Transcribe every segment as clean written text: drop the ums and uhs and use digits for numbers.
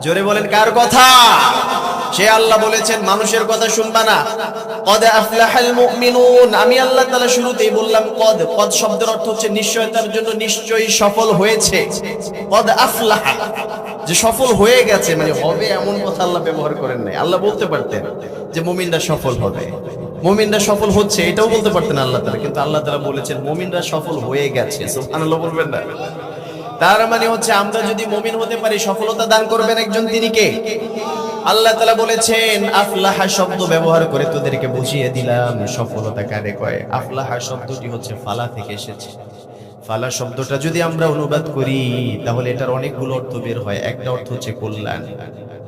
জোরে বলেন কার কথা? সে আল্লাহ বলেছেন মানুষের কথা শুনবা না। কদ আফলাহাল মুমিনুন, আমি আল্লাহ তাআলা শুরুতেই বললাম কদ। কদ শব্দের অর্থ হচ্ছে নিশ্চয়তার জন্য, নিশ্চয়ই সফল হয়েছে। কদ আফলাহা, যে সফল হয়ে গেছে, মানে হবে এমন কথা আল্লাহ ব্যবহার করেন নাই। আল্লাহ বলতে পারতেন যে মুমিনরা সফল হবে, মুমিনরা সফল হচ্ছে, এটাও বলতে পারতেন আল্লাহ তাআলা, কিন্তু আল্লাহ তাআলা বলেছেন মুমিনরা সফল হয়ে গেছে। সুবহানাল্লাহ বলবেন না? তার মানে হচ্ছে আমরা যদি মুমিন হতে পারি, সফলতা দান করবেন একজন, তিনি কে? আল্লাহ তাআলা বলেছেন আফলাহা শব্দ ব্যবহার করে তোদেরকে বুঝিয়ে দিলাম সফলতা কারে কয়। আফলাহা শব্দটি হচ্ছে ফালা থেকে এসেছে। ফালা শব্দটা যদি আমরা অনুবাদ করি তাহলে এটার অনেকগুলো অর্থ বের হয়। একটা অর্থ হচ্ছে কল্যাণ,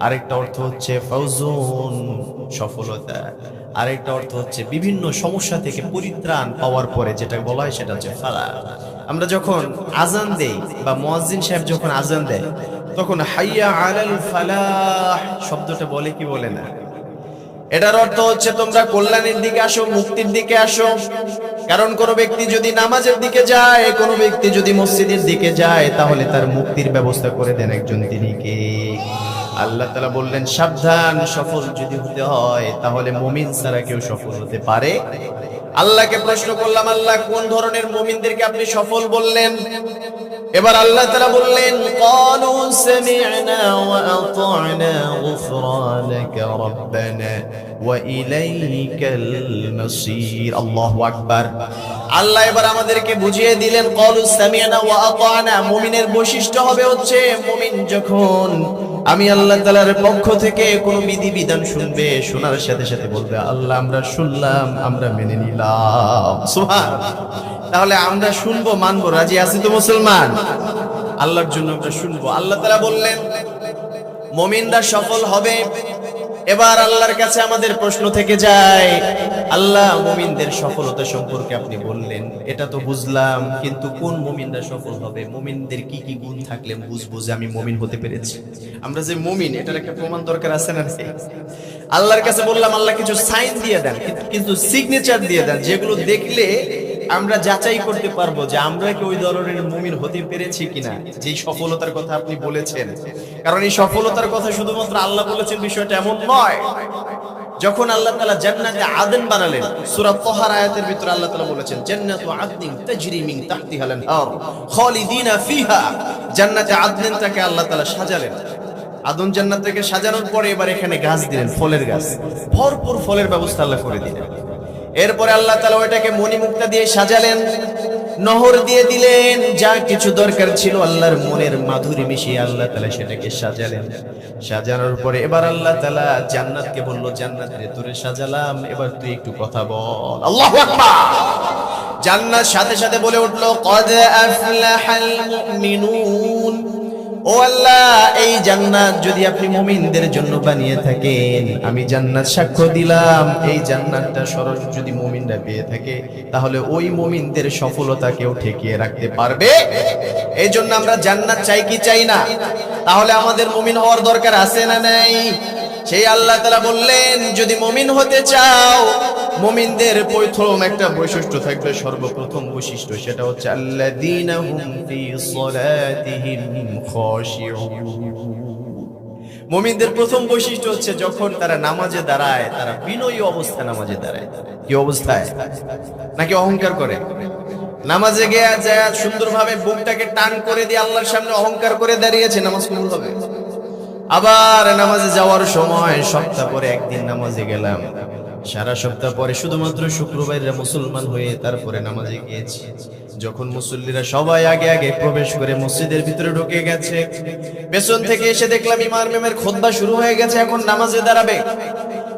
আরেকটা অর্থ হচ্ছে ফাউজুন, সফলতা, আরেকটা অর্থ হচ্ছে বিভিন্ন সমস্যা থেকে পরিত্রাণ পাওয়ার পরে যেটা বলা হয় সেটা হচ্ছে ফালা। আমরা যখন আজান দেই বা মুয়াজ্জিন সাহেব যখন আজান দেয় তখন হাইয়া আলাল ফালাহ শব্দটা বলে কি বলে না? এটার অর্থ হচ্ছে তোমরা কল্যাণের দিকে আসো, মুক্তির দিকে আসো। কারণ কোন ব্যক্তি যদি নামাজের দিকে যায়, কোন ব্যক্তি যদি মসজিদের দিকে যায়, তাহলে তার মুক্তির ব্যবস্থা করে দেন একজন, তিনি কে? আল্লাহ তাআলা বললেন সাবধান, সফল যদি হতে হয় তাহলে মুমিন ছাড়া কেউ সফল হতে পারে। আল্লাহকে প্রশ্ন করলাম, আল্লাহ কোন ধরনের মুমিনদেরকে আপনি সফল বললেন? এবার আল্লাহ তাআলা বললেন ক্বালু সামি'না ওয়া আতা'না গুফরানাকা রাব্বানা ওয়া ইলাইকাল মাসির। আল্লাহু আকবার। আল্লাহ এবার আমাদেরকে বুঝিয়ে দিলেন ক্বালু সামি'না ওয়া আতা'না। মুমিনের বৈশিষ্ট্য হবে হচ্ছে মুমিন যখন আমি আল্লাহ তাআলার পক্ষ থেকে কোনো বিধিবিধান শুনবে, শোনার সাথে সাথে বলবে আল্লাহ আমরা শুনলাম, আমরা মেনে নিলাম। সুবহানাল্লাহ। তাহলে আমরা শুনবো, মানবো, রাজি আছি তো মুসলমান? আল্লাহর জন্য আমরা শুনবো। আল্লাহ তাআলা বললেন মুমিনরা সফল হবে। এবার আল্লাহর কাছে আমাদের প্রশ্ন থেকে যায়, আল্লাহ মুমিনদের সফলতা সম্পর্কে আপনি বললেন, এটা তো বুঝলাম, কিন্তু কোন মুমিনরা সফল হবে? মুমিনদের কি কি গুণ থাকলে বুঝবো যে আমি মুমিন হতে পেরেছি? আমরা যে মুমিন এটার একটা প্রমাণ দরকার আছে না? আল্লাহর কাছে বললাম আল্লাহ কিছু সাইন দিয়ে দেন, কিন্তু সিগনেচার দিয়ে দেন, যেগুলো দেখলে আমরা যাচাই করতে পারবো যে আমরা কি ওই ধরনের মুমিন হতে পেরেছি কিনা, যে সফলতার কথা আপনি বলেছেন। কারণ এই সফলতার কথা শুধুমাত্র আল্লাহ বলেছেন, বিষয়টা এমন নয়। যখন আল্লাহ তাআলা জান্নাতে আদন বানালেন, সূরা তাহার আয়াতের ভিতরে আল্লাহ তাআলা বলেছেন জান্নাতু আদনিন তাজরি মিন তাহতিহাল আনহার খালিদিনা ফিহা। জান্নাতে আদনটাকে আল্লাহ তাআলা সাজালেন। আদম জান্নাত থেকে সাজানোর পরে এবার এখানে গাছ দিলেন, ফলের গাছ, ভরপুর ফলের ব্যবস্থা আল্লাহ করে দিলেন। এরপরে আল্লাহ তাআলা ওইটাকে মণিমুক্তা দিয়ে সাজালেন, নহর দিয়ে দিলেন, যা কিছু দরকার ছিল আল্লাহর মনের মাধুরী মিশিয়ে আল্লাহ তাআলা সেটাকে সাজালেন। সাজানোর পরে এবার আল্লাহ তাআলা জান্নাতকে বলল, জান্নাত রে তোরে সাজালাম, এবার তুই একটু কথা বল। আল্লাহু আকবার। জান্নাত সাথে সাথে বলে উঠল কদ আফলাহাল মুমিনুন। ও আল্লাহ, এই জান্নাত যদি আপনি মুমিনদের জন্য বানিয়ে থাকেন, আমি জান্নাত সাক্ষ্য দিলাম, এই জান্নাতটা সরাসরি যদি মুমিনরা পেয়ে থাকে তাহলে ওই মুমিনদের সফলতা কেউ ঠেকিয়ে রাখতে পারবে? এই জন্য আমরা জান্নাত চাই কি চাই না? তাহলে আমাদের মুমিন হওয়ার দরকার আছে না নাই? সেই আল্লাহ তাআলা বললেন যদি মুমিন হতে চাও, মুমিনদের প্রথম একটা বৈশিষ্ট্য থাকবে, সর্বপ্রথম বৈশিষ্ট্য সেটা হচ্ছে আল্লাযীনা হুম ফি সলাতিহিম খাশিউন। মুমিনদের প্রথম বৈশিষ্ট্য হচ্ছে যখন তারা নামাজে দাঁড়ায়, তারা বিনয়ী অবস্থায় নামাজে দাঁড়ায়। কি অবস্থায়? নাকি অহংকার করে? নামাজে গিয়ে যায় সুন্দরভাবে বুকটাকে টান করে দিয়ে আল্লাহর সামনে অহংকার করে দাঁড়িয়েছে, নামাজ কবুল হবে? আবার নামাজে যাওয়ার সময় সপ্তাহ পরে একদিন নামাজে গেলাম, সারা সপ্তাহ পরে শুধুমাত্র শুক্রবারে মুসলমান হয়ে তারপরে নামাজে গিয়েছি। যখন মুসল্লিরা সবাই আগে আগে প্রবেশ করে মসজিদের ভিতরে ঢুকে গেছে, পেছন থেকে এসে দেখলাম ইমামের খুতবা শুরু হয়ে গেছে, এখন নামাজে দাঁড়াবে।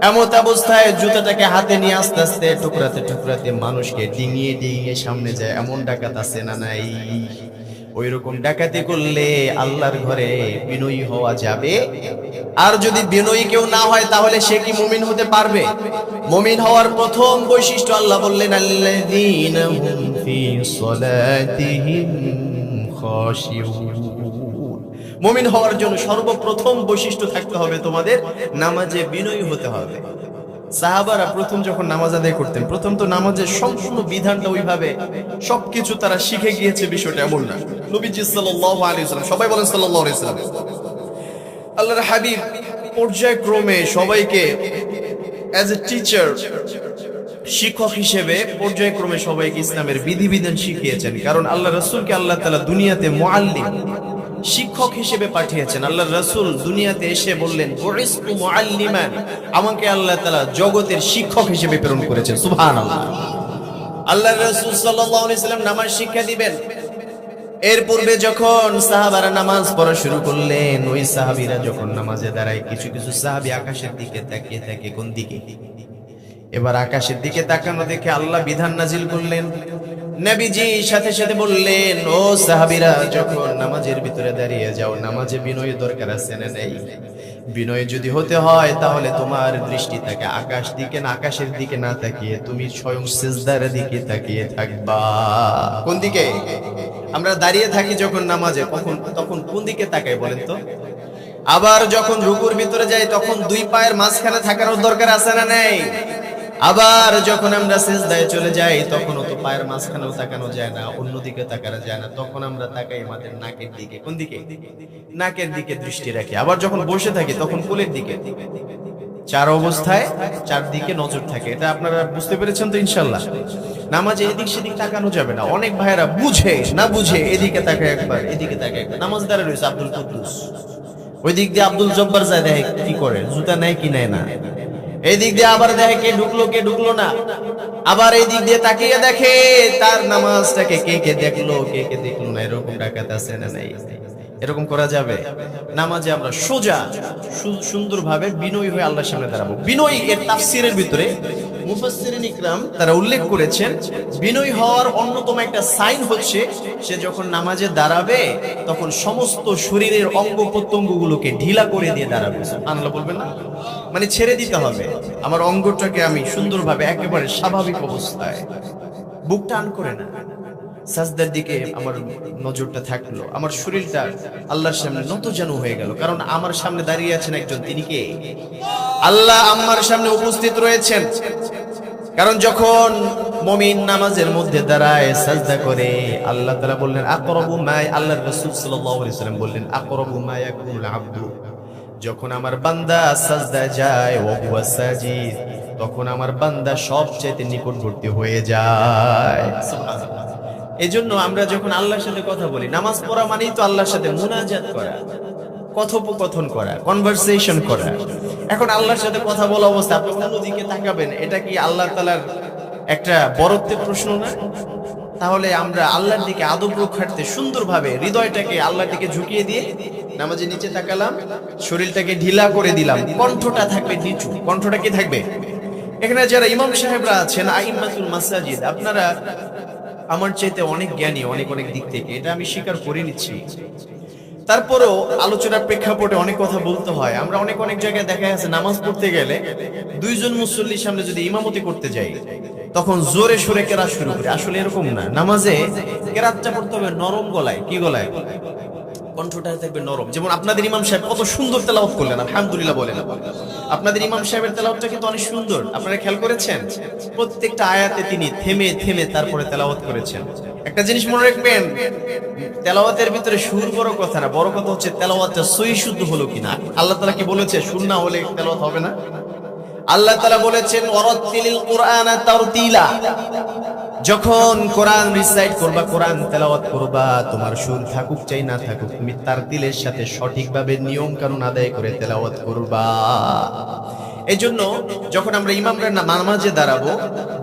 এমত অবস্থায় জুতাটাকে হাতে নিয়ে আস্তে আস্তে টুকরাতে টুকরাতে মানুষকে ডিঙিয়ে ডিঙিয়ে সামনে যায়। এমন ডাকাত আছে না নাই? ওই রকম ডাকাতি করলে আল্লাহর ঘরে বিনয়ী হওয়া যাবে? আর যদি বিনয়ী কেউ না হয় তাহলে সে কি মুমিন হতে পারবে? মুমিন হওয়ার প্রথম বৈশিষ্ট্য আল্লাহ বললেন আল্লাযীনা হুম ফি সলাতিহিম খাশিউন। মুমিন হওয়ার জন্য সর্বপ্রথম বৈশিষ্ট্য থাকতে হবে তোমাদের নামাজে বিনয়ী হতে হবে। সাহাবারা প্রথম যখন নামাজ আদায় করতেন, প্রথম তো নামাজের সম্পূর্ণ বিধানটা ওইভাবে সবকিছু তারা শিখে গিয়েছে, বিষয়টা এমন না। নবীজি সাল্লাল্লাহু আলাইহি ওয়াসাল্লাম, সবাই বলেন সাল্লাল্লাহু আলাইহি ওয়াসাল্লাম, আল্লাহর হাবিব পর্যায়ক্রমে সবাইকে অ্যাজ এ টিচার, শিক্ষক হিসেবে পর্যায়ক্রমে সবাইকে ইসলামের বিধিবিধান শিখিয়েছেন। কারণ আল্লাহ রাসূলকে আল্লাহ তাআলা দুনিয়াতে মুআল্লিম, শিক্ষক হিসেবে পাঠিয়েছেন। আল্লাহ রাসূল দুনিয়াতে এসে বললেন, বুইসতু মুআল্লিমান, আমাকে আল্লাহ তাআলা জগতের শিক্ষক হিসেবে প্রেরণ করেছেন। সুবহানাল্লাহ। আল্লাহ রাসূল সাল্লাল্লাহু আলাইহি সাল্লাম নামাজ শিক্ষা দিবেন। এর পূর্বে যখন সাহাবারা নামাজ পড়া শুরু করলেন, ওই সাহাবীরা যখন নামাজে দাঁড়ায়, কিছু কিছু সাহাবী আকাশের দিকে তাকিয়ে থাকে। কোন দিকে? এবার আকাশের দিকে তাকানো দেখে আল্লাহ বিধান নাজিল করলেন। নবীজি সাথে সাথে বললেন, ও সাহাবীরা, যখন নামাজের ভিতরে দাঁড়িয়ে যাও, নামাজে বিনয়ের দরকার আছে না নেই? বিনয় যদি হতে হয় তাহলে তোমার দৃষ্টি থাকে আকাশ দিকে না, আকাশের দিকে না তাকিয়ে তুমি স্বয়ং সিজদার দিকে তাকিয়ে থাকবা। কোন দিকে? আমরা দাঁড়িয়ে থাকি যখন নামাজে, তখন কোন দিকে তাকাই বলেন তো? আবার যখন রুকুর ভিতরে যাই তখন দুই পায়ের মাঝখানে থাকার দরকার আছে না নেই? আবার যখন আমরা সিজদায় চলে যাই তখনও তো পায়ের মাঝখানেও তাকানো যায় না, অন্যদিকে তাকানো যায় না, তখন আমরা তাকাই আমাদের নাকের দিকে। কোন দিকে? নাকের দিকে দৃষ্টি রাখি। আবার যখন বসে থাকি তখন কোলের দিকে। চার অবস্থায় চারদিকে নজর থাকে। এটা আপনারা বুঝতে পেরেছেন তো ইনশাআল্লাহ? নামাজে এদিক সেদিক তাকানো যাবে না। অনেক ভাইরা বুঝে না বুঝে এদিকে তাকায় একবার, এদিকে তাকায় একবার। নামাজ দাঁড়া রয়েছে আব্দুল কুদ্দুস, ওই দিক দিয়ে আব্দুল জব্বার যায়, দেখে কি করে, জুতা নেয় কি নেয় না। এই দিক দিয়ে আবার দেখে কে ঢুকলো না। আবার এই দিক দিয়ে তাকিয়ে দেখে তার নামাজটাকে কে কে দেখলো না। এরকম ডাকাত আছে না নাই? এরকম করা যাবে? নামাজে আমরা সোজা সুন্দরভাবে বিনয়ী হয়ে আল্লাহর সামনে দাঁড়াবো। বিনয়ী এর তাফসীরের ভিতরে মুফাসসিরিন ইকরাম তারা উল্লেখ করেছেন, বিনয়ী হওয়ার অন্যতম একটা সাইন হচ্ছে সে যখন নামাজে দাঁড়াবে তখন সমস্ত শরীরের অঙ্গ প্রত্যঙ্গগুলোকে ঢিলা করে দিয়ে দাঁড়াবে। সুবহানাল্লাহ বলবেন না? মানে ছেড়ে দিতে হবে, আমার অঙ্গটাকে আমি সুন্দরভাবে একেবারে স্বাভাবিক অবস্থায়, বুক টান করে না, সাজদার দিকে আমার নজরটা থাকলো, আমার শরীরটা আল্লাহর সামনে নতজানু হয়ে গেল। কারণ আমার সামনে দাঁড়িয়ে আছেন একজন, তিনি কে? আল্লাহ আমার সামনে উপস্থিত রয়েছেন। কারণ যখন মুমিন নামাজের মধ্যে দাঁড়ায়, সাজদা করে, আল্লাহ তাআলা বললেন আকরাবু মা, আল্লাহর রাসূল সাল্লাল্লাহু আলাইহি ওয়াসাল্লাম বললেন আকরাবু মা ইয়াকুনুল আবদু, যখন আমার বান্দা সাজদায় যায়, ওয়া হুয়া সাজিদ, তখন আমার বান্দা সবচেয়ে নিকটবর্তী হয়ে যায়। সুবহানাল্লাহ। এজন্য আমরা যখন আল্লাহর সাথে কথা বলি, নামাজ পড়া মানেই তো আল্লাহর সাথে মুনাজাত করা, কথোপকথন করা, কনভারসেশন করা। এখন আল্লাহর সাথে কথা বলা অবস্থা আপনি অন্যদিকে তাকাবেন, এটা কি আল্লাহ তাআলার একটা বরত্বের প্রশ্ন না? তাহলে আমরা আল্লাহর দিকে আদব রক্ষার্থে সুন্দরভাবে হৃদয়টাকে আল্লাহর দিকে ঝুঁকিয়ে দিয়ে নামাজে নিচে তাকালাম, শরীরটাকে ঢিলা করে দিলাম, কণ্ঠটা থাকবে নিচু। কণ্ঠটা কি থাকবে? এখানে যারা ইমাম সাহেবরা আছেন, আইম্মাতুল মাসাজিদ, আপনারা আমার চাইতে অনেক জ্ঞানী অনেক দিক থেকে, এটা আমি স্বীকার করে নিচ্ছি। তারপরেও আলোচনার প্রেক্ষাপটে অনেক কথা বলতে হয়। আমরা অনেক জায়গায় দেখা যাচ্ছে নামাজ পড়তে গেলে দুইজন মুসল্লির সামনে যদি ইমামতি করতে যাই তখন জোরে সোরে কেরাত শুরু করি। আসলে এরকম না, নামাজে কেরাতটা পড়তে হবে নরম গলায়। কি গলায়? কণ্ঠটা থাকবে নরম। যেমন আপনাদের ইমাম সাহেব কত সুন্দর তেলাওয়াত করলেন, আলহামদুলিল্লাহ বলেন। আপনাদের ইমাম সাহেবের তেলাওয়াতটা কিন্তু অনেক সুন্দর, আপনারা খেয়াল করেছেন? প্রত্যেকটা আয়াতে তিনি থেমে থেমে তারপরে তেলাওয়াত করেছেন। একটা জিনিস মনে রাখবেন, তেলাওয়াতের ভিতরে সুর বড় কথা না, বড় কথা হচ্ছে তেলাওয়াতটা সহি শুদ্ধ হলো কিনা। আল্লাহ তাআলা কি বলেছে? সুর না হলে তেলাওয়াত হবে না। আল্লাহ তাআলা বলেছেন ওয়ারাতিলিল কুরআনা তারতিলা, যখন কোরআন রিসাইট করবা, কোরআন তেলাওয়াত করবা, তোমার সুর থাকুক চাই না থাকুক, তুমি তারতিলের সাথে সঠিকভাবে নিয়ম কানুন আদায় করে তেলাওয়াত করবা। এজন্য যখন আমরা ইমামরা নামাজে দাঁড়াবো,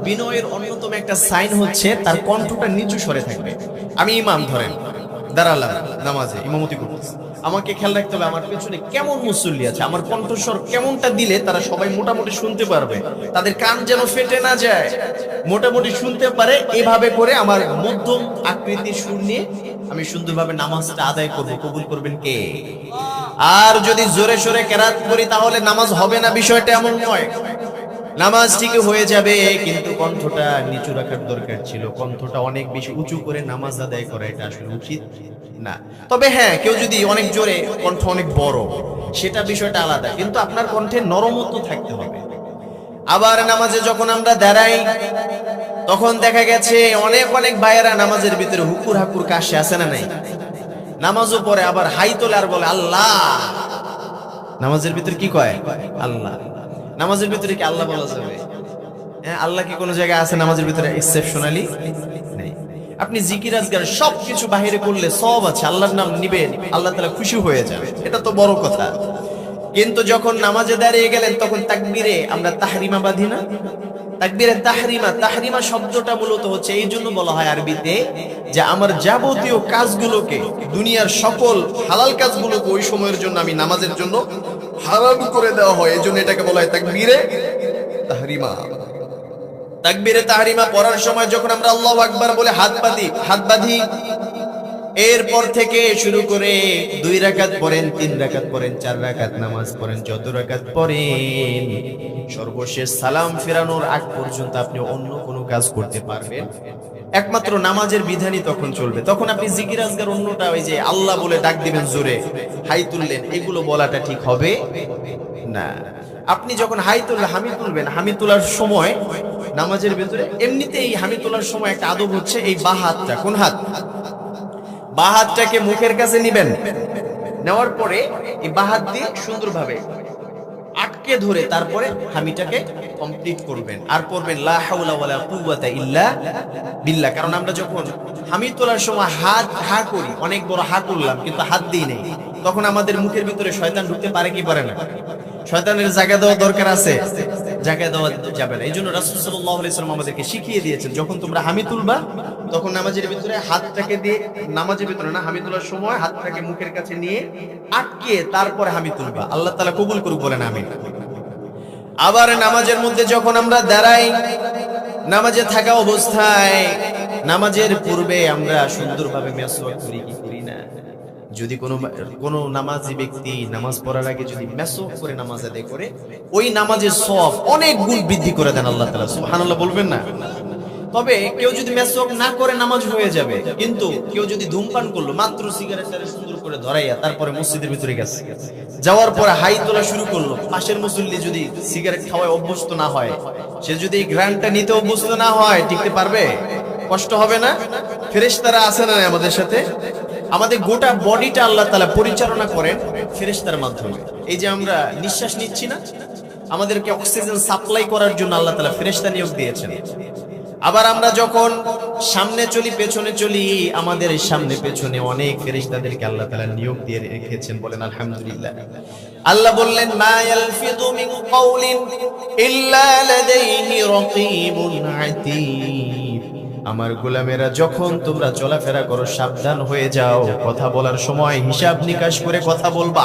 বিনয়ের অন্যতম একটা সাইন হচ্ছে তার কণ্ঠটা নিচু স্বরে থাকবে। আমি ইমাম, ধরেন দাঁড়ালাম নামাজে, ইমামতি করতেছি, আমাকে খেয়াল রাখতে হবে আমার পেছনে কেমন মুসল্লি আছে, আমার কণ্ঠস্বর কেমনটা দিলে তারা সবাই মোটামুটি শুনতে পারবে, তাদের কান যেন ফেটে না যায়, মোটামুটি শুনতে পারে। এভাবে করে আমার মধ্যম আকৃতির সুর নিয়ে আমি সুন্দরভাবে নামাজটা আদায় করব। কবুল করবেন কে? আর যদি জোরে সোরে কেরাত করি তাহলে নামাজ হবে না, বিষয়টা এমন নয়। নামাজ ঠিকই হয়ে যাবে, কিন্তু কণ্ঠটা নিচু রাখার দরকার ছিল। কণ্ঠটা অনেক বেশি উঁচু করে নামাজ আদায় করা এটা আসলে উচিত না। তবে হ্যাঁ, কেউ যদি অনেক জোরে, কণ্ঠ অনেক বড়, সেটা বিষয়টা আলাদা, কিন্তু আপনার কণ্ঠে নরমত্ব থাকতে হবে। আবার নামাজে যখন আমরা দাঁড়াই তখন দেখা গেছে অনেক ভাইয়েরা নামাজের ভিতরে হুকুর হাকুর কাশে, আছে না নাই? নামাজও পড়ে আবার হাই তোলে আর বলে আল্লাহ। নামাজের ভিতরে কি কয়? আল্লাহ। নামাজের ভিতরে কি আল্লাহ বলা যাবে? হ্যাঁ, আল্লাহ কি কোনো জায়গায় আছে নামাজের ভিতরে এক্সেপশনালি? নেই। আপনি জিকির আজগার সবকিছু বাহিরে করলে সব আছে, আল্লাহর নাম নিবেন, আল্লাহ তাআলা খুশি হয়ে যাবে, এটা তো বড় কথা। কিন্তু যখন নামাজে দাঁড়িয়ে গেলেন তখন তাকবীরে আমরা তাহরিমা বাঁধি না? তাকবীরে তাহরিমা, তাহরিমা শব্দটা মূলত হচ্ছে এই জন্য বলা হয় আরবিতে যে আমার যাবতীয় কাজগুলোকে, দুনিয়ার সকল হালাল কাজগুলোকে ওই সময়ের জন্য আমি নামাজের জন্য হারাম করে দেওয়া হয়, এই জন্য এটাকে বলা হয় তাকবীরে তাহরিমা। তাকবীরে তাহরিমা পড়ার সময় যখন আমরা আল্লাহু আকবার বলে হাত বাঁধি, এরপর থেকে শুরু করে 2 রাকাত পড়েন, 3 রাকাত পড়েন, 4 রাকাত নামাজ পড়েন, যত রাকাত পড়েন, সর্বশেষ সালাম ফেরানোর আগ পর্যন্ত আপনি অন্য কোনো কাজ করতে পারবেন, একমাত্র নামাজের বিধানই তখন চলবে। তখন আপনি জিকির আজগার অন্যটা ওই যে আল্লাহ বলে ডাক দিবেন জোরে, হাই তুললেন, এগুলো বলাটা ঠিক হবে না। আপনি যখন হাই তুললে হামি তুলবেন, হামি তোলার সময় নামাজের ভিতরে এমনিতেই হামি তোলার সময় একটা আদব হচ্ছে এই বাঁ হাতটা, কোন হাত? বাঁ হাতটাকে মুখের কাছে নিবেন, নেওয়ার পরে এই বাঁ হাত দিয়ে সুন্দরভাবে আটকে ধরে তারপরে হামিটাকে কমপ্লিট করবেন, আর পড়বেন লা হাওলা ওয়ালা কুওয়াতা ইল্লা বিল্লাহ। কারণ আমরা যখন হামি তোলার সময় হাত হা করি, অনেক বড় হা করলাম কিন্তু হাত দিই নেই, তখন আমাদের মুখের ভিতরে শয়তান ঢুকতে পারে কি পারে না? শয়তানের জায়গা দেওয়া দরকার আছে, জায়গা দেওয়া যাবে না। এই জন্য রাসূল সাল্লাল্লাহু আলাইহি ওয়াসাল্লাম আমাদেরকে শিখিয়ে দিয়েছেন, যখন তোমরা হামি তুলবা তখন নামাজের ভিতরে হাতটাকে দিয়ে, নামাজের ভিতরে না, হামি তোলার সময় হাতটাকে মুখের কাছে নিয়ে আটকে তারপরে হামি তুলবা। আল্লাহ তাআলা কবুল করুক, বলেন আমিন। আবার নামাজের মধ্যে যখন আমরা দাঁড়াই, নামাজে থাকা অবস্থায় নামাজের পূর্বে আমরা সুন্দরভাবে মেসওয়াক করি কি করি না? যদি কোনো নামাজি ব্যক্তি নামাজ পড়ার আগে যদি মেসওয়াক করে নামাজ আদায় করে, ওই নামাজের সওয়াব অনেক গুণ বৃদ্ধি করে দেন আল্লাহ তাআলা। সুবহানাল্লাহ বলবেন না? তবে কেউ যদি মেসওয়াক না করে নামাজ হয়ে যাবে, কিন্তু কেউ যদি ধূমপান করলো, মাত্র সিগারেটটা সুন্দর করে ধরাইয়া তারপরে মসজিদের ভিতরে গেছে, যাওয়ার পরে হাই তোলা শুরু করলো, পাশের মুসল্লি যদি সিগারেট খাওয়ায় অভ্যস্ত না হয়, সে যদি এই গ্রান্টটা নিতে অভ্যস্ত না হয়, টিকতে পারবে? কষ্ট হবে না? ফেরেশতারা আছে না আমাদের সাথে? আমাদের গোটা বডিটা আল্লাহ তাআলা পরিচালনা করেন ফেরেশতার মাধ্যমে। এই যে আমরা নিঃশ্বাস নিচ্ছি না, আমাদেরকে অক্সিজেন সাপ্লাই করার জন্য আল্লাহ তাআলা ফেরেশতা নিয়োগ দিয়েছেন। আবার আমরা যখন সামনে চলি, পেছনে চলি, আমাদের সামনে পেছনে অনেক ফেরেশতাদেরকে আল্লাহ তাআলা নিয়োগ দিয়ে রেখেছেন, বলেন আলহামদুলিল্লাহ। আল্লাহ বললেন মা ইয়ালফিযু মিন কাওলিন ইল্লা লাদাইহি রাকীবুন আতীদ। আমার গোলামেরা, যখন তোমরা চলাফেরা করো সাবধান হয়ে যাও, কথা বলার সময় হিসাব নিকাশ করে কথা বলবা,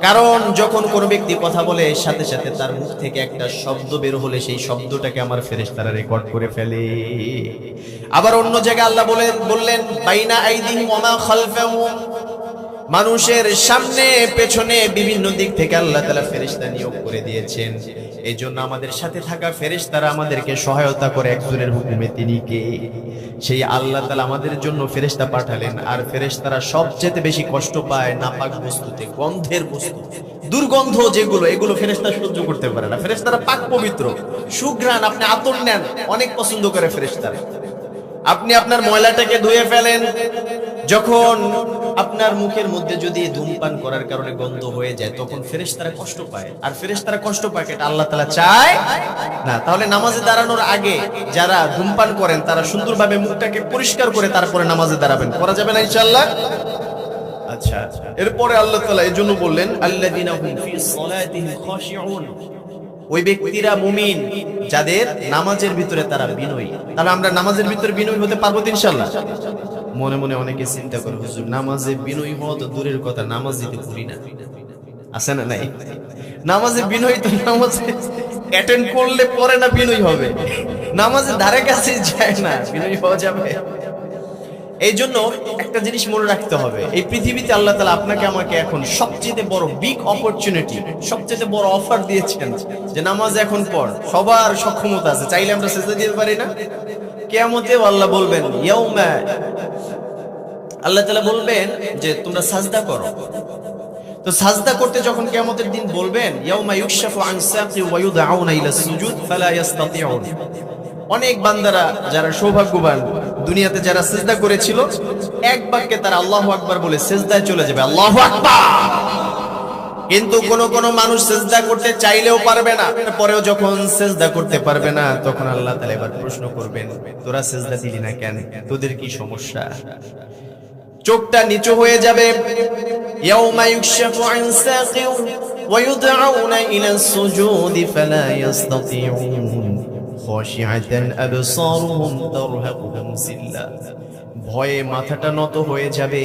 কারণ যখন কোনো ব্যক্তি কথা বলে সাথে সাথে তার মুখ থেকে একটা শব্দ বের হলে সেই শব্দটাকে আমার ফেরেশতারা রেকর্ড করে ফেলে। আবার অন্য জায়গায় আল্লাহ বললেন বাইনা আইদিহিম ওয়া মা খালফাহুম, মানুষের সামনে পেছনে বিভিন্ন দিক থেকে আল্লাহ তাআলা ফেরেশতা নিয়োগ করে দিয়েছেন। এই জন্য আমাদের সাথে থাকা ফেরেশতারা আমাদেরকে সহায়তা করে একজনের হুকুমে। তিনি কে? সেই আল্লাহ তাআলা আমাদের জন্য ফেরেশতা পাঠালেন। আর ফেরেশতারা সবচেয়ে বেশি কষ্ট পায় নাপাক বস্তুতে, গন্ধের বস্তু, দুর্গন্ধ যেগুলো, এগুলো ফেরেশতা সহ্য করতে পারে না। ফেরেশতারা পাক পবিত্র, সুঘ্রাণ, আপনি আতর নেন, অনেক পছন্দ করে ফেরেশতারা। আপনি আপনার ময়লাটাকে ধুয়ে ফেলেন, যখন আপনার মুখের মধ্যে যদি ধূমপান করার কারণে গন্ধ হয়ে যায়, তখন ফেরেশতারা কষ্ট পায়। আর ফেরেশতারা কষ্ট পায়, এটা আল্লাহ তাআলা চায় না। তাহলে নামাজে দাঁড়ানোর আগে যারা ধূমপান করেন তারা সুন্দরভাবে মুখটাকে পরিষ্কার করে তারপরে নামাজে দাঁড়াবেন। করা যাবে না ইনশাআল্লাহ? আচ্ছা, এরপরে আল্লাহ তাআলা এজন্য বললেন আল্লাযীনা হুম ফি সালাতিহিম খাশিউন, ওই ব্যক্তিরা মুমিন যাদের নামাজের ভিতরে তারা বিনয়ী। তাহলে আমরা নামাজের ভিতরে বিনয়ী হতে পারবো ইনশাআল্লাহ? মনে মনে অনেকে চিন্তা করে, হুজুর নামাজে বিনয়ী হওয়া তো দূরের কথা, নামাজ দিতে পারি না। আছে না নাই? নামাজে বিনয়ী তো নামাজে অ্যাটেন্ড করলে পরে না বিনয়ী হবে, নামাজে ধারে কাছে যায় না, বিনয়ী হওয়া যাবে? এই জন্য একটা জিনিস মনে রাখতে হবে, এই পৃথিবীতে আল্লাহ তাআলা আপনাকে আমাকে এখন সবচেয়ে বড় বিগ অপরচুনিটি, সবচেয়ে বড় অফার দিয়েছেন যে নামাজ এখন পড়। সবার সক্ষমতা আছে, চাইলে আমরা সিজদা দিতে পারি না? কিয়ামতে আল্লাহ বলবেন, ইয়াউমা, আল্লাহ তাআলা বলবেন যে তোমরা সাজদা করো। তো সাজদা করতে যখন কিয়ামতের দিন বলবেন, ইয়াউমা ইউকশাফু আন সাকি ওয়া ইউদআউনা ইলা সুজুদ ফালা ইস্তাতিউন, অনেক বান্দারা যারা সৌভাগ্যবান, দুনিয়াতে যারা সিজদা করেছিল, এক বাক্যে তারা আল্লাহু আকবার বলে সিজদায় চলে যাবে। আল্লাহু আকবার। কিন্তু কোন কোন মানুষ সিজদা করতে চাইলেও পারবে না, পরেও যখন সিজদা করতে পারবে না তখন আল্লাহ তাআলা এবার প্রশ্ন করবেন, তোরা সিজদা দিলি না কেন, তোদের কি সমস্যা? চোখটা নিচু হয়ে যাবে। ইয়াউমা ইউকশাফু আন সাকিন ওয়া ইউদআউনা ইলা সুজুদি ফালা ইস্তাতিউন খাশিআতান আবসারুহুম তারহাকুহুম যিল্লা। ভয়ে মাথাটা নত হয়ে যাবে,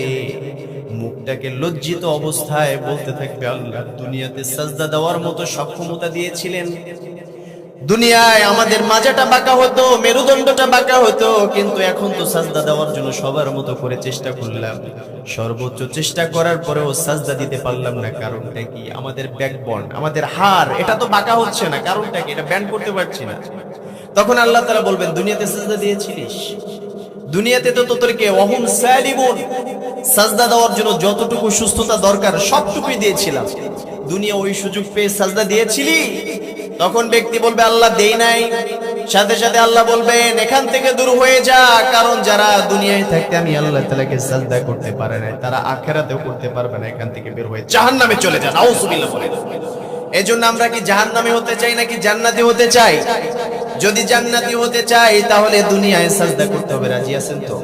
মুখটাকে লজ্জিত অবস্থায় বলতে থাকবে, আল্লাহ দুনিয়াতে সাজদা দেওয়ার মতো সক্ষমতা দিয়েছিলেন, দুনিয়ায় আমাদের মাজাটা বাঁকা হতো, মেরুদণ্ডটা বাঁকা হতো, কিন্তু এখন তো সাজদা দেওয়ার জন্য সবার মতো করে চেষ্টা করলাম, সর্বোচ্চ চেষ্টা করার পরেও সাজদা দিতে পারলাম না। কারণটা কি? আমাদের ব্যাকবোন, আমাদের হাড়, এটা তো বাঁকা হচ্ছে না, কারণটা কি? এটা ব্যান্ড করতে পারছি না। তখন আল্লাহ তাআলা বলবেন, দুনিয়াতে সাজদা দিয়েছিলিস, দুনিয়াতে তো তোদেরকে ওয়াহুম সালিমুন, সাজদা দেওয়ার জন্য যতটুকু সুস্থতা দরকার সবটুকুই দিয়েছিলাম, দুনিয়া ওই সুযোগ পেয়ে সাজদা দিয়েছিলি? তখন ব্যক্তি বলবে, আল্লাহ দেই নাই। সাথে সাথে আল্লাহ বলবেন, এখান থেকে দূর হয়ে যা, কারণ যারা দুনিয়ায় থাকতে আমি আল্লাহ তাআলাকে সাজদা করতে পারে না, তারা আখিরাতেও করতে পারবে না, এখান থেকে বের হয়ে জাহান্নামে চলে যা। নাউযুবিল্লাহ বলেন। এজন্য আমরা কি জাহান্নামী হতে চাই নাকি জান্নাতি হতে চাই? যদি জান্নাতি হতে চাই তাহলে দুনিয়ায় সাজদা করতে হবে। রাজি আছেন তো?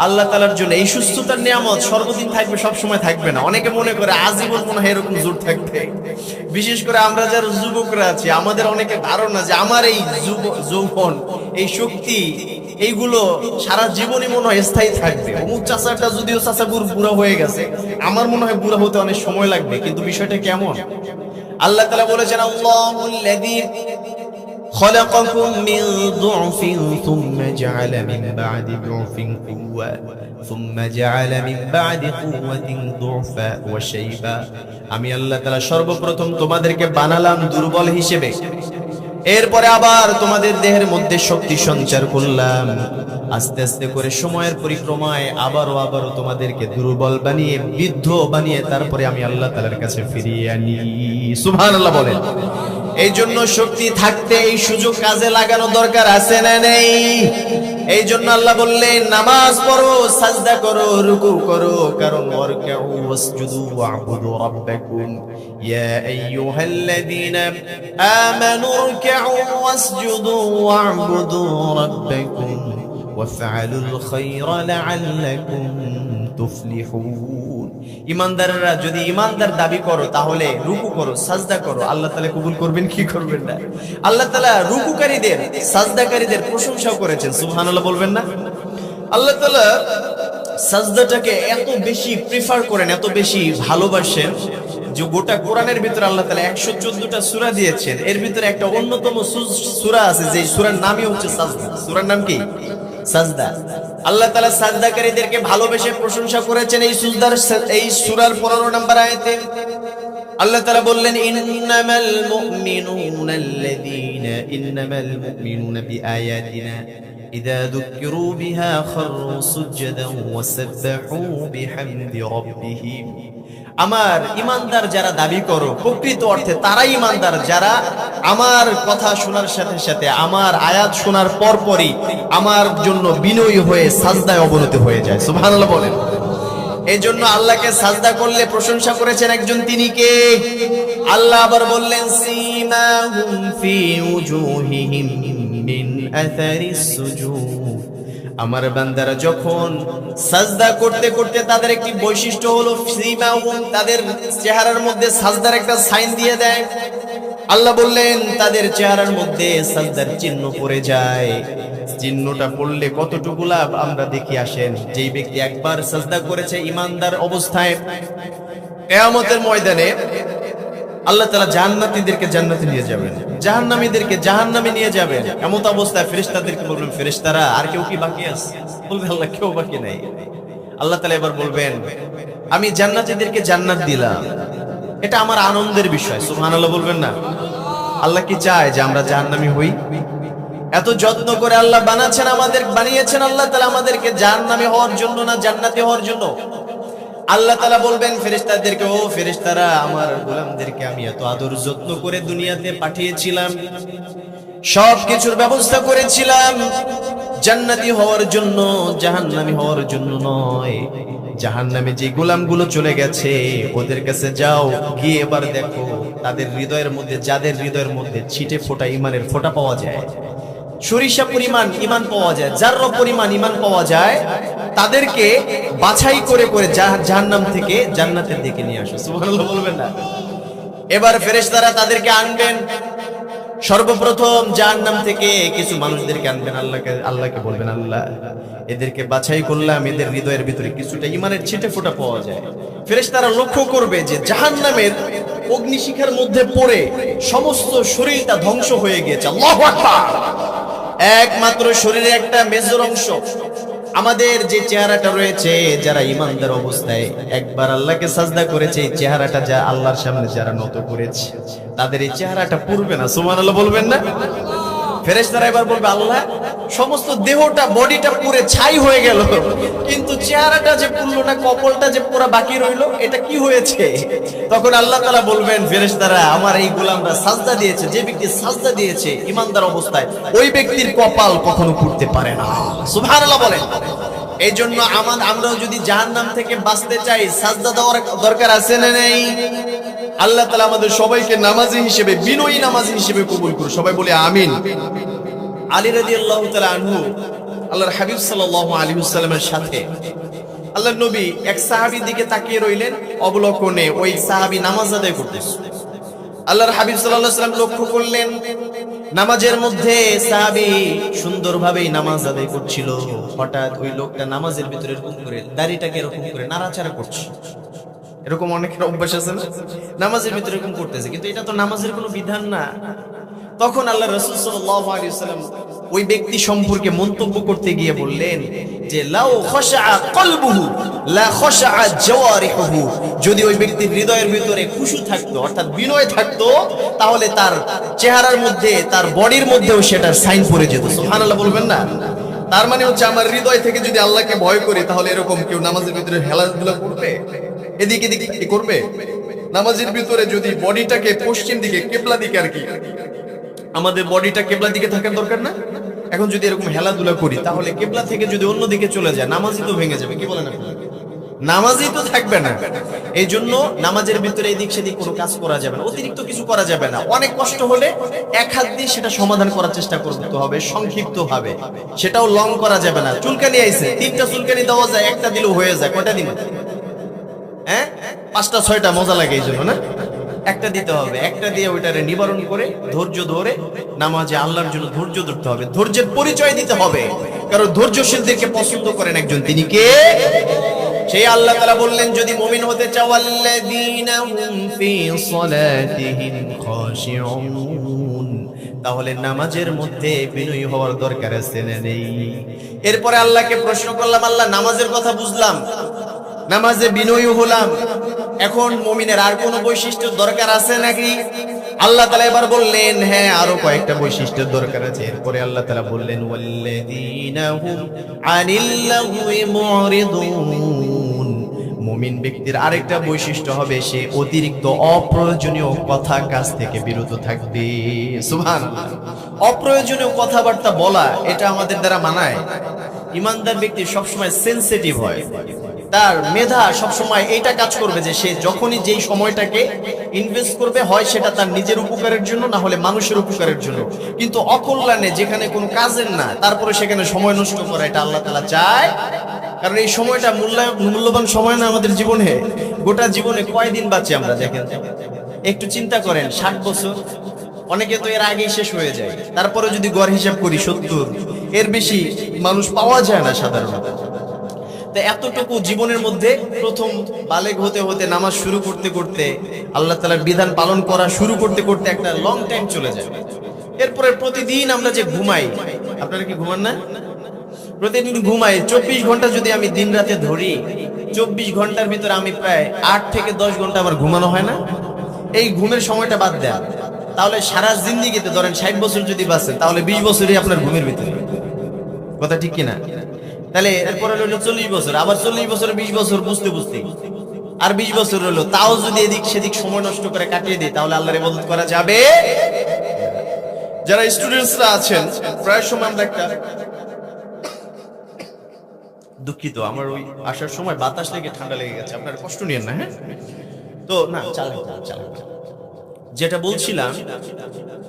আল্লাহ তাআলার জন্য এই সুস্থতার নিয়ামত সর্বদিন থাকবে, সব সময় থাকবে না। অনেকে মনে করে আজীবন মনে হয় এরকম জোর থাকবে। বিশেষ করে আমরা যারা যুবকরা আছি, আমাদের অনেকে ধারণা যে আমার এই যৌবন, এই শক্তি, এইগুলো সারা জীবনই মনে হয় স্থায়ী থাকবে। অমুক চাচাটা যদিও চাচা বুড়া হয়ে গেছে, আমার মনে হয় বুড়া হতে অনেক সময় লাগবে। কিন্তু বিষয়টা কেমন? আল্লাহ তাআলা বলেছেন, আল্লাহুল্লাযী خلقكم من ضعف ثم جعل من بعد ضعف قوة ثم جعل من بعد قوة ضعفا وشيبا। আমি আল্লাহ তাআলা সর্বপ্রথম তোমাদেরকে বানালাম দুর্বল হিসেবে, এরপরে আবার তোমাদের দেহের মধ্যে শক্তি সঞ্চার করলাম, আস্তে আস্তে করে সময়ের পরিক্রমায় আবারও তোমাদেরকে দুর্বল বানিয়ে বৃদ্ধ বানিয়ে তারপরে আমি আল্লাহ তাআলার কাছে ফিরিয়ে আনি। সুবহানাল্লাহ বলেন। এই জন্য শক্তি থাকতে এই সুযোগ কাজে লাগানো দরকার আছে না নেই? এই জন্য আল্লাহ বললেন, নামাজ পড়ো, সাজদা করো, রুকু করো, কারণ ওয়ারকাউ ওয়াসজুদু ওয়া'বুদু রাব্বাকুম ইয়া আইয়ুহাল্লাযীনা আমানু রুকউ ওয়াসজুদু ওয়া'বুদু রাব্বাকুম ওয়াফআলুল খায়রা লাআল্লাকুম তুফলিহুন। ইমানদাররা যদি ইমানদার দাবি করো তাহলে রুকু করো, সাজদা করো, আল্লাহ তাআলা কবুল করবেন কি করবেন না? আল্লাহ তাআলা রুকুকারীদের, সাজদাকারীদের প্রশংসা করেছেন। সুবহানাল্লাহ বলবেন না? আল্লাহ তাআলা সাজদাটাকে এত বেশি প্রিফার করেন, এত বেশি ভালোবাসেন যে গোটা কোরআনের ভিতরে আল্লাহ তাআলা 114টা সূরা দিয়েছেন। এর ভিতরে একটা অন্যতম সূরা আছে যে সূরার নামই হচ্ছে সাজদা। সূরার নাম কি? সাজদা। আল্লাহ তাআলা সাজদাকারীদেরকে ভালোবেসে প্রশংসা করেছেন এই সূরার 15 নম্বর আয়াতে। আল্লাহ তাআলা বললেন, ইন্নামাল মুমিনুনা বিআয়াতিনা ইযা যুকিরু বিহা খারু সুজদান ওয়া সাব্বাহু বিহামদি রাব্বিহিম। আমার ইমানদার যারা দাবি করো, প্রকৃত অর্থে তারাই ইমানদার যারা আমার কথা শোনার সাথে সাথে, আমার আয়াত শোনার পরপরই আমার জন্য বিনয়ী হয়ে সাজদায় অবনত হয়ে যায়। সুবহানাল্লাহ বলেন। এই জন্য আল্লাহকে সাজদা করলে প্রশংসা করেছেন একজন, তিনি কে? আল্লাহ আবার বললেন, সীমাহুম ফি উজুহিহিম মিন আথারিস সুজুদ। আমার বান্দারা যখন সাজদা করতে করতে তাদের একটি বৈশিষ্ট্য হলো সীমাহুম, তাদের চেহারার মধ্যে সাজদার একটা সাইন দিয়ে দেয়। আল্লাহ বললেন তাদের চেহারার মধ্যে সাজদার চিহ্ন পড়ে যায়। চিহ্নটা পড়লে কতটুকু লাভ আমরা দেখি আসেন। যেই ব্যক্তি একবার সাজদা করেছে ইমানদার অবস্থায়, কিয়ামতের ময়দানে আল্লাহ তাআলা জান্নাতীদেরকে জান্নাতে নিয়ে যাবেন, জাহান্নামীদেরকে জাহান্নামে নিয়ে যাবেন। এমন অবস্থায় ফেরেশতাদেরকে বলবেন, ফেরেশতারা আর কেউ কি বাকি আছে? বলবে, আল্লাহ কেউ বাকি নাই। আল্লাহ তাআলা এবার বলবেন, আমি জান্নাতীদেরকে জান্নাত দিলাম, এটা আমার আনন্দের বিষয়। সুবহানাল্লাহ বলবেন না? আল্লাহ কি চায় যে আমরা জাহান্নামী হই? এত যত্ন করে আল্লাহ বানিয়েছেন আল্লাহ তাআলা আমাদেরকে জাহান্নামী হওয়ার জন্য না, জান্নাতি হওয়ার জন্য? আল্লাহ তাআলা বলবেন ফেরেশতাদেরকে, ও ফেরেশতারা, আমার গোলামদেরকে আমি এত আদর যত্ন করে দুনিয়াতে পাঠিয়েছিলাম, সব কিছুর ব্যবস্থা করেছিলাম জান্নাতি হওয়ার জন্য, জাহান্নামী হওয়ার জন্য নয়। জাহান্নামে যে গোলামগুলো চলে গেছে ওদের কাছে যাও, গিয়ে এবার দেখো তাদের হৃদয়ের মধ্যে, যাদের হৃদয়ের মধ্যে ছিটে ফোঁটা ইমানের ফোঁটা পাওয়া যায়, সরিষা পরিমাণ ইমান পাওয়া যায়, যার্রা পরিমাণ ইমান পাওয়া যায়, তাদেরকে বাছাই করে করে জাহান্নাম থেকে জান্নাতের দিকে নিয়ে আসো। সুবহানাল্লাহ বলবেন না? এবার ফেরেশতারা তাদেরকে আনবেন, সর্বপ্রথম জাহান্নাম থেকে কিছু মানুষদেরকে আনবেন, আল্লাহকে বলবেন, আল্লাহ এদেরকে বাছাই করলাম, এদের হৃদয়ের ভিতরে কিছুটা ইমানের ছিটে ফোঁটা পাওয়া যায়। ফেরেশতারা লক্ষ্য করবে যে জাহান্নামের অগ্নিশিখার মধ্যে পড়ে সমস্ত শরীরটা ধ্বংস হয়ে গিয়েছে। আল্লাহু আকবার। একমাত্র শরীরের একটা মেজর অংশ, আমাদের যে চেহারাটা রয়েছে, যারা ইমানদার অবস্থায় একবার আল্লাহকে সাজদা করেছে, এই চেহারাটা যা আল্লাহর সামনে যারা নত করেছে, তাদের এই চেহারাটা পুরবে না। সুবহানাল্লাহ বলবেন না? ফেরেশতারা এবার বলবে, আল্লাহ সমস্ত দেহটা, বডিটা পুরে ছাই হয়ে গেল, কিন্তু চেহারাটা যে পুরলো না, কপালটা যে পুরো বাকি রইলো, এটা কি হয়েছে? তখন আল্লাহ তাআলা বলবেন, ফেরেশতারা আমার এই গোলামরা সাজদা দিয়েছে, যে ব্যক্তি সাজদা দিয়েছে ইমানদার অবস্থায়, ওই ব্যক্তির কপাল কখনো পুড়তে পারে না। সুবহানাল্লাহ বলেন। এই জন্য আমরাও যদি জাহান্নাম থেকে বাঁচতে চাই, সাজদা দেওয়ার দরকার আছে না নেই? আল্লাহ তাআলা আমাদের সবাইকে নামাজি হিসেবে, বিনয়ী নামাজি হিসেবে কবুল করুন। সবাই বলে আমিন। আলী রাদিয়াল্লাহু তাআলা আনহু, আল্লাহর হাবিব সাল্লাল্লাহু আলাইহি ওয়াসাল্লামের সাথে আল্লাহর নবী এক সাহাবীর দিকে তাকিয়ে রইলেন, অবলোকনে ওই সাহাবী নামাজ আদায় করতেছে। আল্লাহর হাবিব সাল্লাল্লাহু আলাইহি ওয়াসাল্লাম লক্ষ্য করলেন, নামাজের মধ্যে সাহাবী সুন্দরভাবেই নামাজ আদায় করছিল। হঠাৎ ওই লোকটা নামাজের ভিতরে এরকম করে দাড়িটাকে এরকম করে নাড়াচাড়া করছে। এরকম অনেকের অভ্যাস আছে না, নামাজের ভিতরে এরকম করতেছে, কিন্তু এটা তো নামাজের কোনো বিধান না। তখন আল্লাহ রাসূল সাল্লাল্লাহু আলাইহি ওয়াসাল্লাম ওই ব্যক্তি সম্পর্কে মন্তব্য করতে গিয়ে বললেন যে লাউ খাশআ কলবুহু লা খাশআ জাওয়ারিহুহু, যদি ওই ব্যক্তির হৃদয়ের ভিতরে খুশু থাকতো, অর্থাৎ বিনয় থাকতো, তাহলে তার চেহারার মধ্যে, তার বডির মধ্যেও সেটার সাইন পড়ে যেত। সুবহানাল্লাহ বলবেন না? তার মানে হচ্ছে আমার হৃদয় থেকে যদি আল্লাহকে ভয় করি, তাহলে এরকম কেউ নামাজের ভিতরে হেলাধুলা করবে, এদিকে এদিকে করবে? নামাজের ভিতরে যদি বডিটাকে পশ্চিম দিকে, কিবলা দিকে, আর কি আমাদের বডিটা কিবলা দিকে থাকার দরকার না? এখন যদি এরকম হেলাধুলা করি, তাহলে কিবলা থেকে যদি অন্য দিকে চলে যায়, নামাজই তো ভেঙে যাবে। কি বলেন আপনারা? নামাজই তো থাকবে না। এই জন্য নামাজের ভিতরে এদিক সেদিক কোনো কাজ করা যাবে না, অতিরিক্ত কিছু করা যাবে না। অনেক কষ্ট হলে এক হাত দিয়ে সেটা সমাধান করার চেষ্টা করতে হবে, সংক্ষিপ্ত ভাবে, সেটাও লং করা যাবে না। চুলকানি আইছে, 3টা চুলকানি দেওয়া যায়, একটা দিলেও হয়ে যায়। কয়টা দিন? হ্যাঁ, 5টা 6টা মজা লাগে, এই জন্য না, একটা দিতে হবে। একটা দিয়ে ওইটারে নিবারণ করে ধৈর্য ধরে নামাজে আল্লাহর জন্য ধৈর্য ধরতে হবে, ধৈর্যের পরিচয় দিতে হবে। কারণ ধৈর্যশীলদেরকে পছন্দ করেন একজন, তিনি কে? সেই আল্লাহ তাআলা বললেন, যদি মুমিন হতে চাও, আল্লাযীনা হুম ফি সালাতিহিম খাশিউন, তাহলে নামাজের মধ্যে বিনয়ী হওয়ার দরকার আছে না নেই? এরপরে আল্লাহকে প্রশ্ন করলাম, আল্লাহ নামাজের কথা বুঝলাম, নামাজে বিনয়ী হলাম, এখন মুমিনের আর কোন বৈশিষ্ট্যের দরকার আছে নাকি? আল্লাহ তাআলা এবার বললেন, হ্যাঁ, আরো কয়েকটা বৈশিষ্ট্যের দরকার আছে। এরপরে আল্লাহ তাআলা বললেন, ওয়াল্লাযীনা হুম আনিল লাগwi মুরিদুন, মুমিন ব্যক্তির আরেকটা বৈশিষ্ট্য হবে, সে অতিরিক্ত অপ্রয়োজনীয় কথা কাজ থেকে বিরত থাকবে। সুবহানাল্লাহ। অপ্রয়োজনীয় কথাবার্তা বলা, এটা আমাদের দ্বারা মানায়? ইমানদার ব্যক্তি সবসময় সেনসিটিভ হয়, তার মেধা সবসময় এইটা কাজ করবে যে সে যখনই যেই সময়টাকে ইনভেস্ট করবে, হয় সেটা তার নিজের উপকারের জন্য, না হলে মানুষের উপকারের জন্য। কিন্তু অকল্যাণে, যেখানে কোনো কাজের না, তারপরে সেখানে সময় নষ্ট করা, এটা আল্লাহ তাআলা চায়। কারণ এই সময়টা মূল্যবান সময় না আমাদের জীবনে। গোটা জীবনে কয়দিন বাঁচি আমরা? দেখেন, একটু চিন্তা করেন, 60 বছর, অনেকে তো এর আগেই শেষ হয়ে যায়। তারপরে যদি গড় হিসাব করি 70, এর বেশি মানুষ পাওয়া যায় না সাধারণত। এতটুকু জীবনের মধ্যে প্রথম বালেগ হতে হতে, নামাজ শুরু করতে করতে, আল্লাহ তাআলার বিধান পালন করা শুরু করতে করতে একটা লং টাইম চলে যায়। এরপরে প্রতিদিন আমরা যে ঘুমাই, আপনারা কি ঘুমান না? প্রতিদিন ঘুমাই 24 ঘন্টা যদি আমি দিন রাতে ধরি, 24 ঘন্টার ভিতরে আমি প্রায় 8 থেকে 10 ঘন্টা আমার ঘুমানো হয় না? এই ঘুমের সময়টা বাদ দেন, তাহলে সারা জিন্দেগিতে ধরেন 60 বছর যদি বাঁচেন, তাহলে 20 বছরই আপনার ঘুমের ভিতরে। কথা ঠিক কিনা? তাহলে এরপরে হলো 40 বছর, আবার 40 বছর, 20 বছর বুঝতে বুঝতে আর 20 বছর হলো। তাও যদি এদিক সেদিক সময় নষ্ট করে কাটিয়ে দিই, তাহলে আল্লাহর ইবাদত করা যাবে? যারা স্টুডেন্টসরা আছেন, প্রায় সময় আমরা একটা দুঃখিত, আমার ওই আসার সময় বাতাস লেগে ঠান্ডা লেগে গেছে, আপনার কষ্ট নিয়েন না। হ্যাঁ, তো না চালান। যেটা বলছিলাম,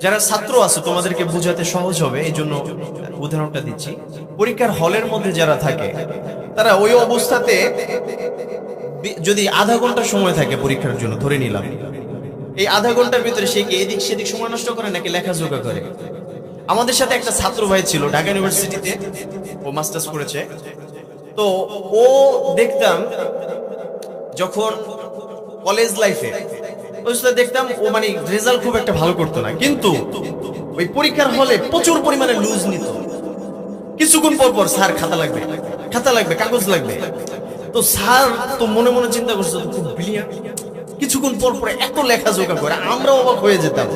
যারা ছাত্র আছে তোমাদেরকে বোঝাতে সহজ হবে এই জন্য উদাহরণটা দিচ্ছি। পরীক্ষার হলের মধ্যে যারা থাকে তারা ওই অবস্থাতে যদি আধা ঘন্টা সময় থাকে পরীক্ষার জন্য, ধরে নিলাম, এই আধা ঘন্টার ভিতরে সে কি এদিক সেদিক সময় নষ্ট করে নাকি লেখাজোকা করে? আমাদের সাথে একটা ছাত্র ভাই ছিল ঢাকা ইউনিভার্সিটিতে, ও মাস্টার্স করেছে। তো ও দেখতাম যখন কলেজ লাইফে দেখতাম ও মানে রেজাল্ট খুব একটা ভালো করতো না, কিন্তু ওই পরীক্ষার হলে প্রচুর পরিমাণে লুজ নিত। কিছুক্ষণ পর পর স্যার খাতা লাগবে কাগজ লাগবে, তো স্যার তো মনে মনে চিন্তা করছে খুব ব্রিলিয়ান্ট, কিছুক্ষণ পর পর এত লেখাজোকা করে, আমরা অবাক হয়ে যেতাম।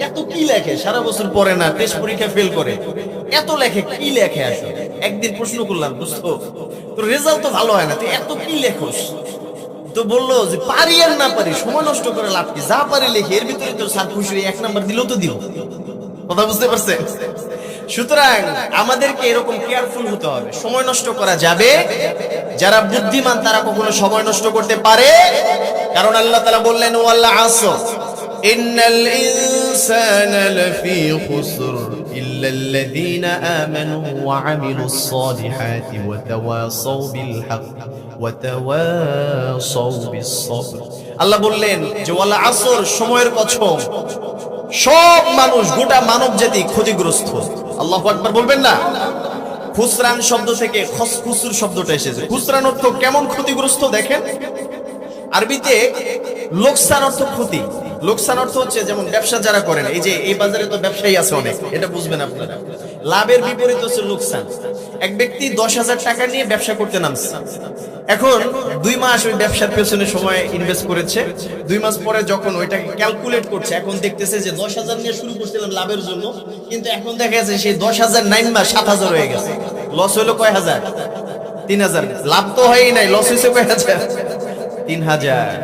এত কি লেখে, সারা বছর পড়ে না, টেস্ট পরীক্ষা ফেল করে, এত লেখে কি লেখে আসলে? একদিন প্রশ্ন করলাম, বুঝতো তোর রেজাল্ট তো ভালো হয় না, তুই এত কি লেখোস? তো বললো যে পারি আর না পারি সময় নষ্ট করে লাভ কি, যা পারি লেখি, এর ভিতরে তোর স্যার খুশি 1 নাম্বার দিলেও তো দিব। কথা বুঝতে পারছেন? সুতরাং আমাদেরকে এরকম কেয়ারফুল হতে হবে, সময় নষ্ট করা যাবে। যারা বুদ্ধিমান তারা কখনো সময় নষ্ট করতে পারে, কারণ আল্লাহ তাআলা বললেন ওয়াল আসর ইন্নাল ইনসানা লাফি খুসর ইল্লাল্লাযীনা আমানু ওয়া আমিলুস সালিহাতি ওয়া তাওয়াসাউ বিল হক ওয়া তাওয়াসাউ বিস সবর। আল্লাহ বললেন যে ওয়াল আসর, সময়ের কসম, সব মানুষ, গোটা মানব জাতি ক্ষতিগ্রস্ত। আল্লাহু আকবার বলবেন না? খুসরান শব্দ থেকে খুসুর শব্দটা এসেছে। খুসরান অর্থ কেমন ক্ষতিগ্রস্ত দেখেন, আরবিতে লোকসান অর্থ ক্ষতি। লোকসান অর্থ হচ্ছে যেমন ব্যবসা যারা করেন, এই যে এই বাজারে তো ব্যবসায়ী আছে অনেক, এটা বুঝবেন আপনারা। লাভের বিপরীত হচ্ছে লোকসান। এক ব্যক্তি 10,000 টাকা নিয়ে ব্যবসা করতে নামছে, এখন 2 মাস ওই ব্যবসার পেছনে সময় ইনভেস্ট করেছে। 2 মাস পরে যখন ওইটাকে ক্যালকুলেট করছে, এখন দেখতেছে যে 10,000 নিয়ে শুরু করছিলাম লাভের জন্য, কিন্তু এখন দেখা যাচ্ছে সেই 10,000 9 মাস 7,000 হয়ে গেছে। লস হলো কয় হাজার? 3,000। লাভ তো হয়ই নাই, লস হয়েছে কয় হাজার? 3,000।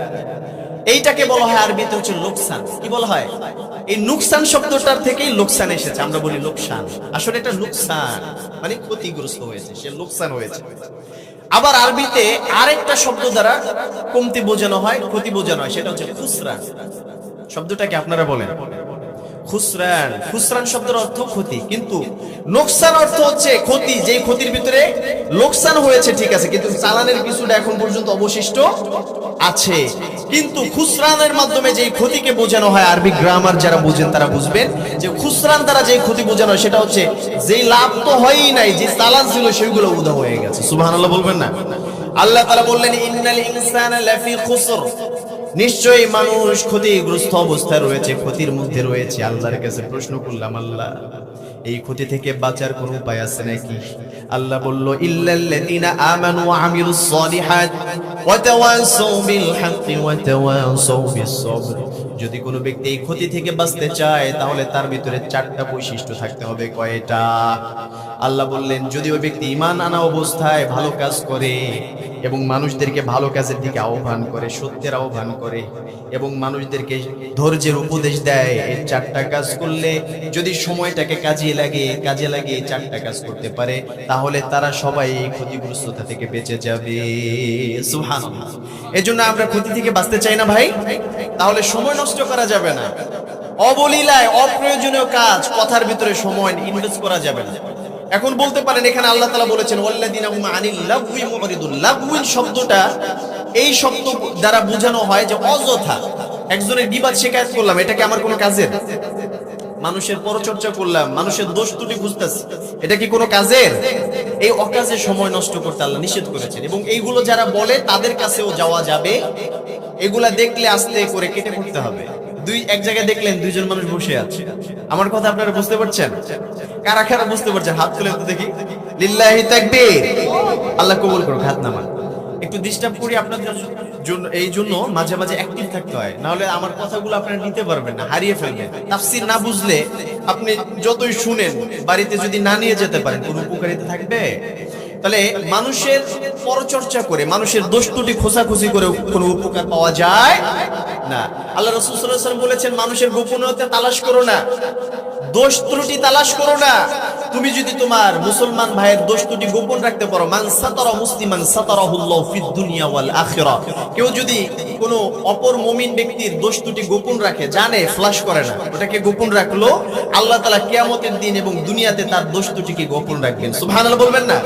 এইটাকে বলা হয় আরবিতে হচ্ছে লোকসান। কি বলা হয়? এই নুকসান শব্দটার থেকেই লোকসান এসেছে। আমরা বলি লোকসান, আসলে এটা লোকসান মানে ক্ষতিগ্রস্ত হয়েছে, সে লোকসান হয়েছে। আবার আরবিতে আরেকটা শব্দ দ্বারা কমতি বোঝানো হয়, ক্ষতি বোঝানো হয়, সেটা হচ্ছে খুসরান। শব্দটা কি আপনারা বলেন? খুসরান। খুসরান শব্দের অর্থ ক্ষতি, কিন্তু লোকসান অর্থ হচ্ছে ক্ষতি, যেই ক্ষতির ভিতরে লোকসান হয়েছে ঠিক আছে, কিন্তু চালানের কিছুটা এখন পর্যন্ত অবশিষ্ট আছে। কিন্তু খুসরানের মাধ্যমে যেই ক্ষতিকে বোঝানো হয়, আরবি গ্রামার যারা বুঝেন তারা বুঝবেন যে খুসরান দ্বারা যেই ক্ষতি বোঝানো হয় সেটা হচ্ছে যেই লাভ তো হয়ই নাই, যে চালান ছিল সেগুলো উদা হয়ে গেছে। সুবহানাল্লাহ বলবেন না? আল্লাহ তাআলা বললেন ইন্নাল ইনসানা লাফি খুসর, নিশ্চয়ই মানুষ ক্ষতিগ্রস্ত অবস্থায় রয়েছে, ক্ষতির মধ্যে রয়েছে। আল্লাহর কাছে প্রশ্ন করলাম, আল্লাহ এই ক্ষতি থেকে বাঁচার কোনো উপায় আছে নাকি? আল্লাহ বলল ইল্লাল্লাযীনা আমানু ওয়া আমিলুস সালিহাত ওয়া তাওয়াসাউ বিল হাক্কি ওয়া তাওয়াসাউ বিস সবর। যদি কোনো ব্যক্তি এই ক্ষতি থেকে বাঁচতে চায় তাহলে তার ভিতরে 4টা বৈশিষ্ট্য থাকতে হবে। কয়টা? আল্লাহ বললেন যদি ওই ব্যক্তি ঈমান আনা অবস্থায় ভালো কাজ করে এবং মানুষদেরকে ভালো কাজের দিকে আহ্বান করে, সত্যের আহ্বান করে এবং মানুষদেরকে ধৈর্যের উপদেশ দেয়, এই 4টা কাজ করলে যদি সময়টাকে কাজে লাগিয়ে 4টা কাজ করতে পারে, তাহলে তারা সবাই এই ক্ষতিগ্রস্ততা থেকে বেঁচে যাবে। সুবহানাল্লাহ। এজন্য আমরা ক্ষতি থেকে বাঁচতে চাই না ভাই, তাহলে সময় নষ্ট করা যাবে না। অবলীলায় অপ্রয়োজনীয় কাজ, কথার ভিতরে সময় ইনভেস্ট করা যাবে না। এখন বলতে পারেন এখানে আল্লাহ তাআলা বলেছেন ওয়াল্লাযীনা হুম আনিল লাগওয়ি মুরিদুন। লাগওয়ি শব্দটা এই শব্দ দ্বারা বোঝানো হয় যে অযথা একজনের গীবাত শিকায়ত করলাম, এটা কি আমার কোনো কাজের? মানুষের পরচর্চা করলাম, মানুষের দোষ ত্রুটি খুঁজতেছি, এটা কি কোনো কাজের? এই অকাজে সময় নষ্ট করতে আল্লাহ নিষেধ করেছেন। এবং এইগুলো যারা বলে তাদের কাছেও যাওয়া যাবে, এগুলা দেখলে আস্তে করে কেটে পড়তে হবে। এক জায়গায় দেখলেন 2 জন মানুষ বসে আছে, আমার কথা আপনারা বুঝতে পারছেন? কারা কারা বুঝতে পারছেন হাত তুলে তো দেখি। লিল্লাহি তাকবীর। আল্লাহ কবুল করুক। হাত নামান। একটু ডিস্টার্ব করি আপনাদের জন্য, এই জন্য মাঝে মাঝে অ্যাক্টিভ থাকতে হয়, না হলে আমার কথাগুলো আপনারা নিতে পারবেন না, হারিয়ে ফেলবেন। তাফসীর না বুঝলে আপনি যতই শুনেন, বাড়িতে যদি না নিয়ে যেতে পারেন কোনো উপকারিতা থাকবে? তাহলে মানুষের পরচর্চা করে, মানুষের দোষ ত্রুটি খোঁজাখুঁজি করে কোনো উপকার পাওয়া যায় না। আল্লাহ রাসূল সাল্লাল্লাহু আলাইহি ওয়াসাল্লাম বলেছেন, মানুষের গোপনীয়তা তালাশ করো না, দোষ ত্রুটি তালাশ করো না। তুমি যদি তোমার মুসলমান ভাইয়ের দোষ ত্রুটি গোপন রাখতে পারো, মান সাতারা মুসলিমান সাতারাহুল্লাহু ফিদ দুনিয়া ওয়াল আখিরাহ, কেউ যদি কোনো অপর মুমিন ব্যক্তির দোষ ত্রুটি গোপন রাখে, জানে, ফ্লাশ করে না, ওটাকে গোপন রাখলো, আল্লাহ তাআলা কিয়ামতের দিন এবং দুনিয়াতে তার দোষ ত্রুটিকে গোপন রাখবেন। সুবহানাল্লাহ বলবেন না?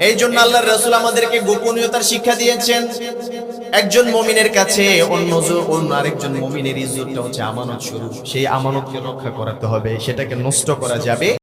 এই জন্য আল্লাহর রাসূল আমাদেরকে গোপনীয়তার শিক্ষা দিয়েছেন। একজন মুমিনের কাছে অন্য আরেকজন মুমিনের ইজ্জতটা হচ্ছে আমানত স্বরূপ, সেই আমানতকে রক্ষা করাতে হবে, সেটাকে নষ্ট করা যাবে